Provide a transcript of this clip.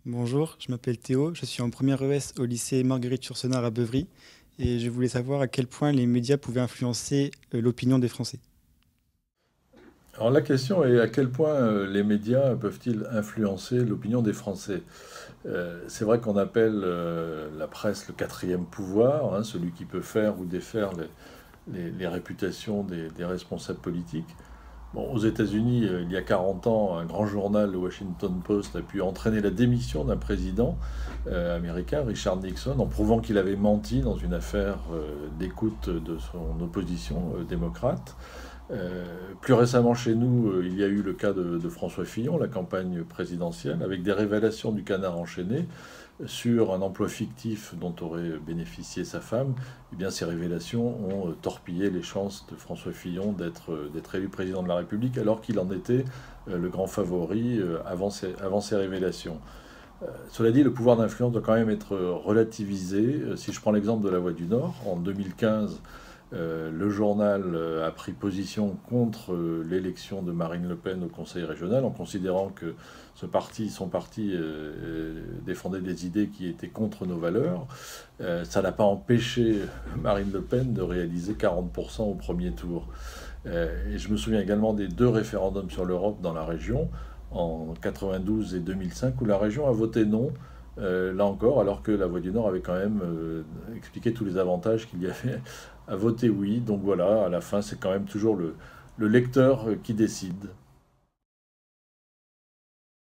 Bonjour, je m'appelle Théo, je suis en première ES au lycée Marguerite-Yourcenar à Beuvry et je voulais savoir à quel point les médias pouvaient influencer l'opinion des Français. Alors la question est à quel point les médias peuvent-ils influencer l'opinion des Français? C'est vrai qu'on appelle la presse le quatrième pouvoir, hein, celui qui peut faire ou défaire les réputations des responsables politiques. Bon, aux États-Unis, il y a 40 ans, un grand journal, le Washington Post, a pu entraîner la démission d'un président américain, Richard Nixon, en prouvant qu'il avait menti dans une affaire d'écoute de son opposition démocrate. Plus récemment chez nous, il y a eu le cas de François Fillon, la campagne présidentielle, avec des révélations du canard enchaîné sur un emploi fictif dont aurait bénéficié sa femme. Eh bien, ces révélations ont torpillé les chances de François Fillon d'être élu président de la République, alors qu'il en était le grand favori avant ces révélations. Cela dit, le pouvoir d'influence doit quand même être relativisé. Si je prends l'exemple de La Voix du Nord, en 2015, le journal a pris position contre l'élection de Marine Le Pen au Conseil régional en considérant que son parti défendait des idées qui étaient contre nos valeurs. Ça n'a pas empêché Marine Le Pen de réaliser 40% au premier tour. Et je me souviens également des deux référendums sur l'Europe dans la région, en 92 et 2005, où la région a voté non, là encore, alors que la Voix du Nord avait quand même expliqué tous les avantages qu'il y avait à voter oui. Donc voilà, à la fin, c'est quand même toujours le lecteur qui décide.